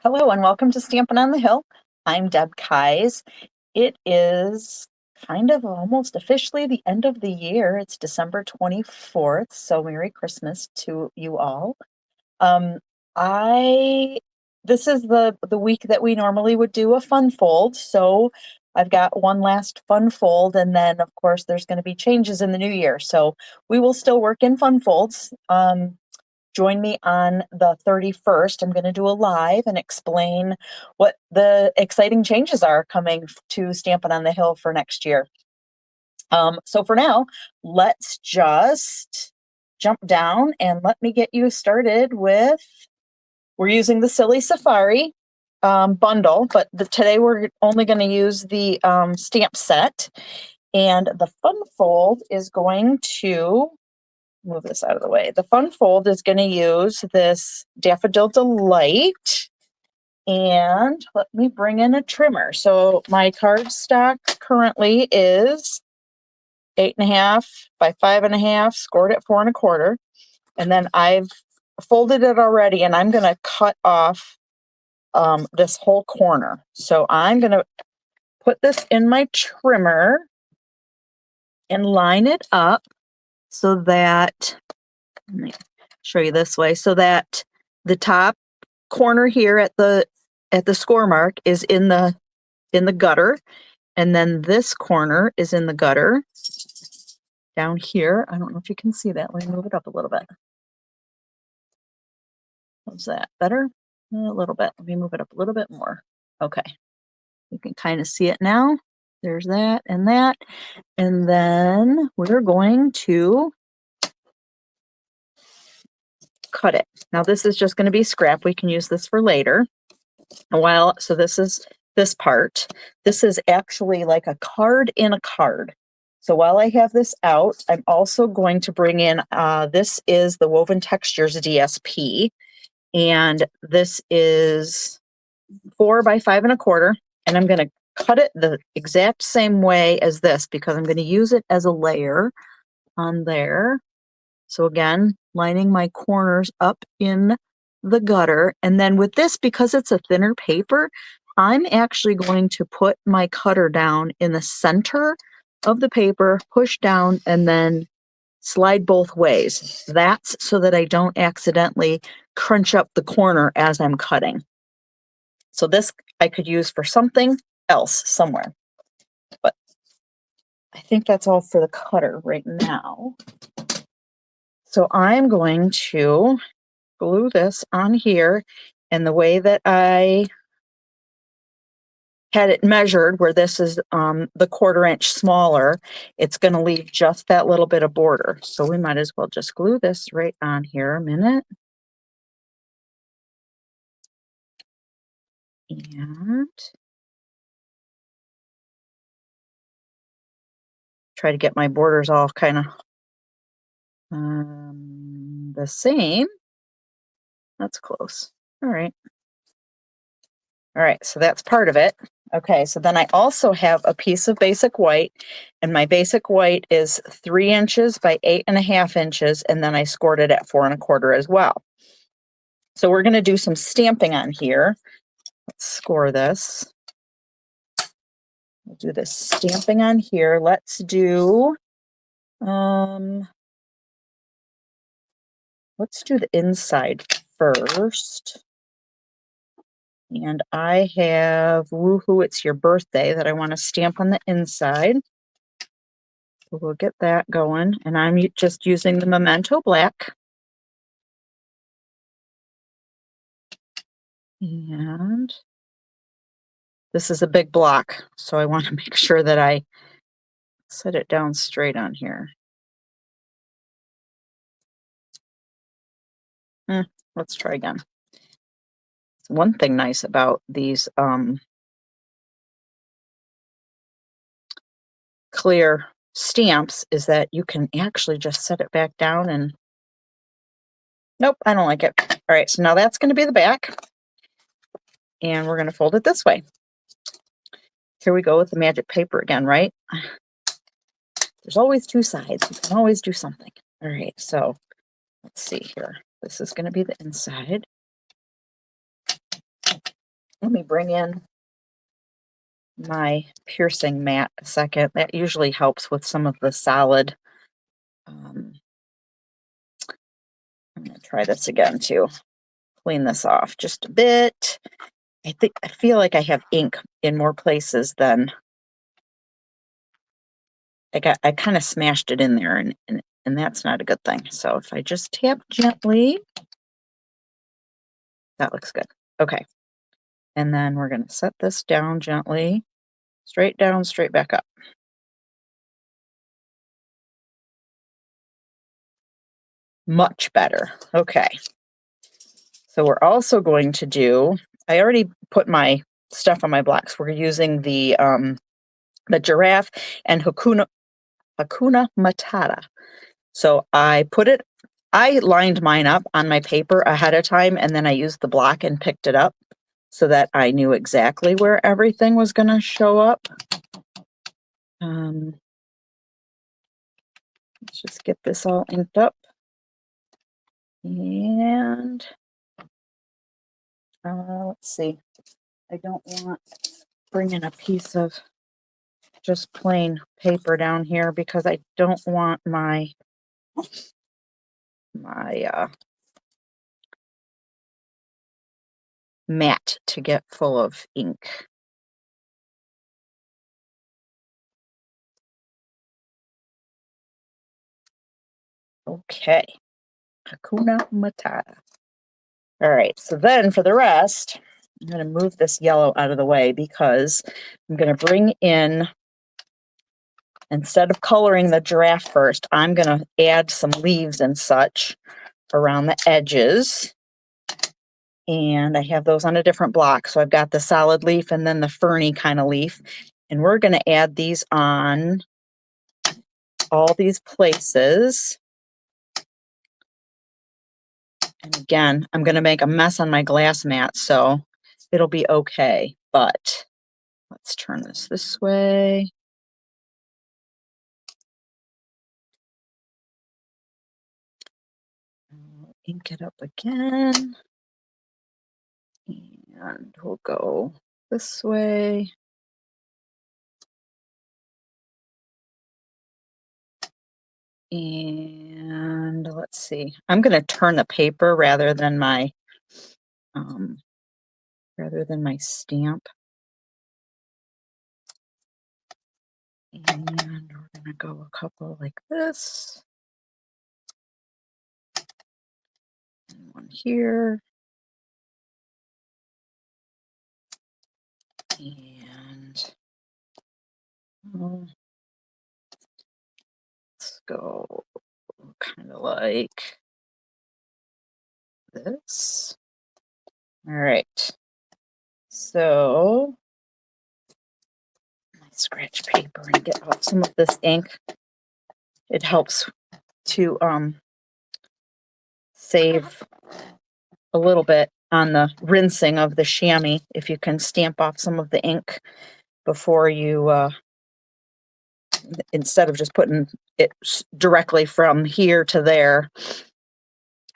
Hello and welcome to Stampin' on the Hill. I'm Deb Keyes. It is kind of almost officially the end of the year. It's December 24th, so Merry Christmas to you all. I This is the week that we normally would do a fun fold, so I've got one last fun fold, and then of course there's going to be changes in the new year. So we will still work in fun folds. Join me on the 31st. I'm going to do a live and explain what the exciting changes are coming to Stampin' on the Hill for next year. So for now, let's just jump down and let me get you started with, we're using the Silly Safari bundle, but today we're only going to use the stamp set. And the fun fold is going to move this out of the way. The fun fold is going to use this Daffodil Delight. And let me bring in a trimmer. So my cardstock currently is 8.5 by 5.5, scored at 4 1/4. And then I've folded it already, and I'm going to cut off this whole corner. So I'm going to put this in my trimmer and line it up so that, let me show you this way, so that the top corner here at the score mark is in the gutter, and then this corner is in the gutter down here. I don't know if you can see that. Let me move it up a little bit. How's that? Better? A little bit. Let me move it up a little bit more. Okay. You can kind of see it now. There's that and that. And then we're going to cut it. Now this is just going to be scrap. We can use this for later. So this is this part. This is actually like a card in a card. So while I have this out, I'm also going to bring in, this is the Woven Textures DSP. And this is 4 by 5 1/4. And I'm going to cut it the exact same way as this because I'm going to use it as a layer on there. So again, lining my corners up in the gutter. And then with this, because it's a thinner paper, I'm actually going to put my cutter down in the center of the paper, push down, and then slide both ways. That's so that I don't accidentally crunch up the corner as I'm cutting. So this I could use for something else somewhere. But I think that's all for the cutter right now. So I'm going to glue this on here, and the way that I had it measured, where this is the 1/4 inch smaller, it's going to leave just that little bit of border. So we might as well just glue this right on here a minute. And try to get my borders all kind of the same. That's close. All right. All right, so that's part of it. Okay, so then I also have a piece of basic white, and my basic white is 3 inches by 8.5 inches, and then I scored it at 4 1/4 as well. So we're going to do some stamping on here. Let's score this. We'll do this stamping on here. Let's do the inside first. And I have Woohoo, It's Your Birthday that I want to stamp on the inside. So we'll get that going. And I'm just using the Memento Black. And this is a big block, so I want to make sure that I set it down straight on here. Let's try again. One thing nice about these clear stamps is that you can actually just set it back down and nope, I don't like it. All right, so now that's going to be the back, and we're going to fold it this way. Here we go with the magic paper again, right? There's always two sides. You can always do something. All right, so let's see here. This is going to be the inside. Let me bring in my piercing mat a second. That usually helps with some of the solid. I'm going to try this again to clean this off just a bit. I feel like I have ink in more places than I kind of smashed it in there, and that's not a good thing. So if I just tap gently, that looks good. Okay. And then we're going to set this down gently, straight down, straight back up. Much better. Okay. So we're also going to do, I already put my stuff on my blocks. We're using the giraffe and Hakuna Matata. So I lined mine up on my paper ahead of time, and then I used the block and picked it up so that I knew exactly where everything was going to show up. Let's just get this all inked up. And let's see. I don't want to bring in a piece of just plain paper down here because I don't want my mat to get full of ink. Okay. Hakuna Matata. All right, so then for the rest, I'm going to move this yellow out of the way because I'm going to bring in, instead of coloring the giraffe first, I'm going to add some leaves and such around the edges. And I have those on a different block. So I've got the solid leaf and then the ferny kind of leaf. And we're going to add these on all these places. And again, I'm going to make a mess on my glass mat, so it'll be okay. But let's turn this way. I'll ink it up again. And we'll go this way. And let's see. I'm going to turn the paper rather than my stamp. And we're going to go a couple like this. And one here. And let's go kind of like this. All right. So I scratch paper and get out some of this ink. It helps to save a little bit on the rinsing of the chamois if you can stamp off some of the ink before you instead of just putting it directly from here to there.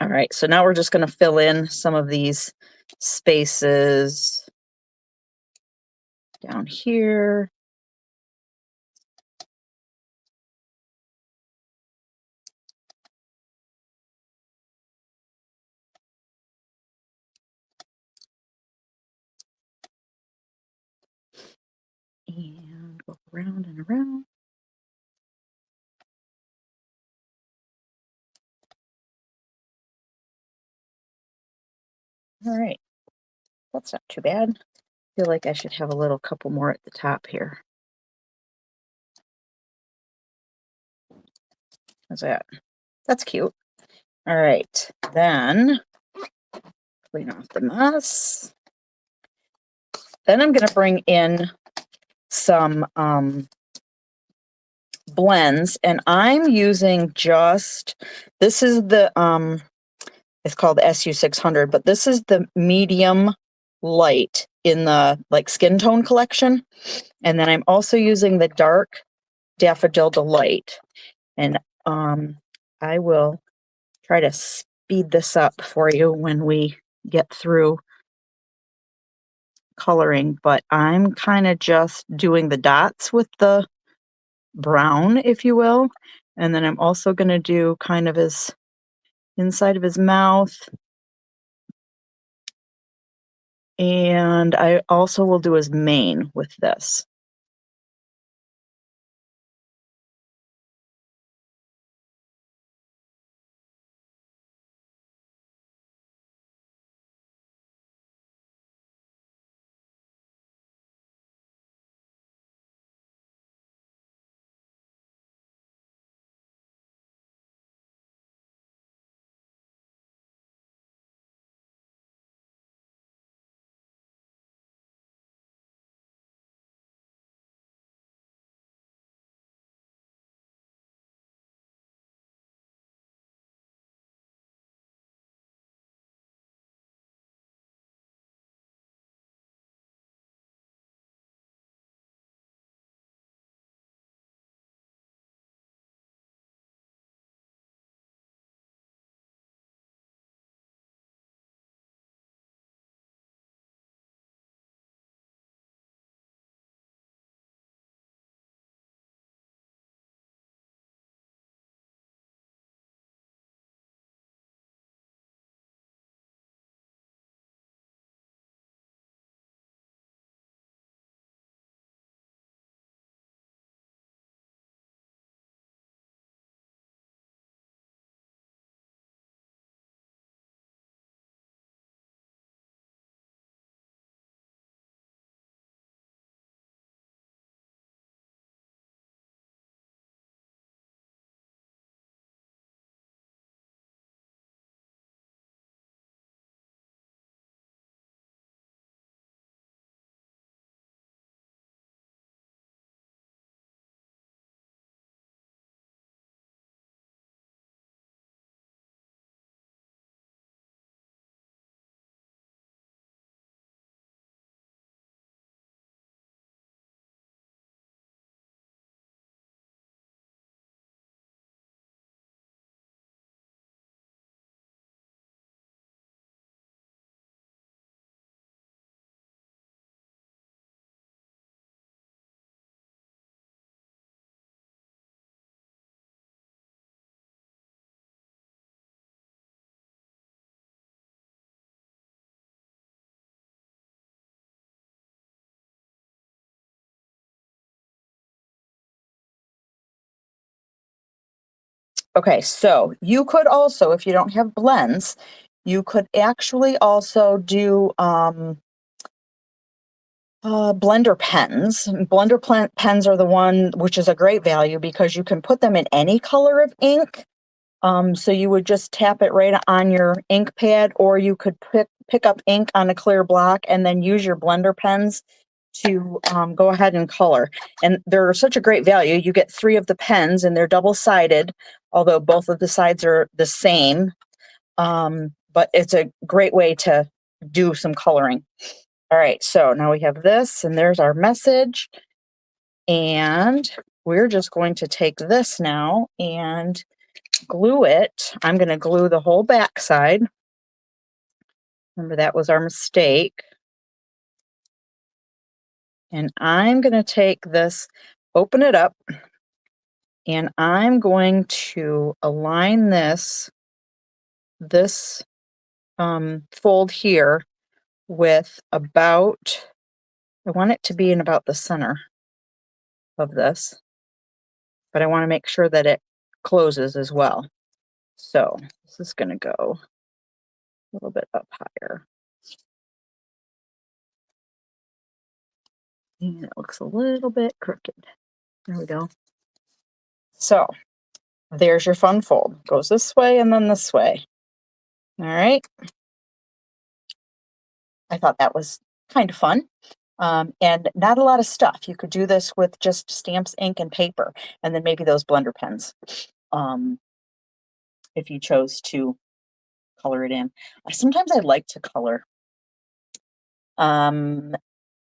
All right, so now we're just going to fill in some of these spaces down here. And go around and around. All right, that's not too bad. I feel like I should have a little couple more at the top here. How's that? That's cute. All right, then clean off the mess. Then I'm going to bring in some blends, and I'm using this is the it's called SU600, but this is the medium light in the like skin tone collection. And then I'm also using the dark Daffodil Delight. And I will try to speed this up for you when we get through coloring, but I'm kind of just doing the dots with the brown, if you will. And then I'm also going to do kind of his inside of his mouth. And I also will do his mane with this. Okay, so you could also, if you don't have blends, you could actually also do blender pens. Pens are the one which is a great value because you can put them in any color of ink. So you would just tap it right on your ink pad, or you could pick up ink on a clear block and then use your blender pens to go ahead and color. And they're such a great value. You get 3 of the pens and they're double-sided, although both of the sides are the same. But it's a great way to do some coloring. All right, so now we have this, and there's our message. And we're just going to take this now and glue it. I'm going to glue the whole back side. Remember, that was our mistake. And I'm going to take this, open it up, and I'm going to align this fold here with about, I want it to be in about the center of this, but I want to make sure that it closes as well. So this is going to go a little bit up higher. And it looks a little bit crooked. There we go. So there's your fun fold. Goes this way and then this way. All right. I thought that was kind of fun. And not a lot of stuff. You could do this with just stamps, ink, and paper, and then maybe those blender pens, if you chose to color it in. Sometimes I like to color.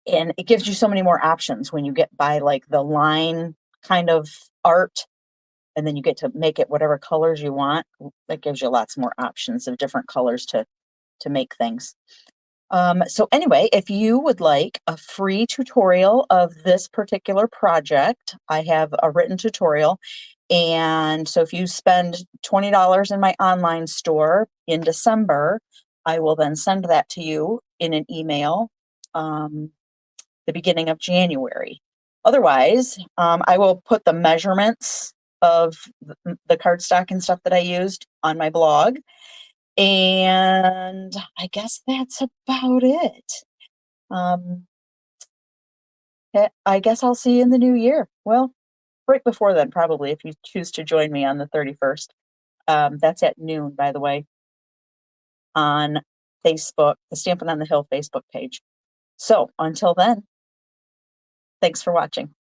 And it gives you so many more options when you get by like the line kind of art, and then you get to make it whatever colors you want. That gives you lots more options of different colors to make things. So anyway, if you would like a free tutorial of this particular project, I have a written tutorial. And so if you spend $20 in my online store in December, I will then send that to you in an email the beginning of January. Otherwise, I will put the measurements of the cardstock and stuff that I used on my blog. And I guess that's about it. I guess I'll see you in the new year. Well, right before then, probably, if you choose to join me on the 31st. That's at noon, by the way, on Facebook, the Stampin' on the Hill Facebook page. So until then, thanks for watching.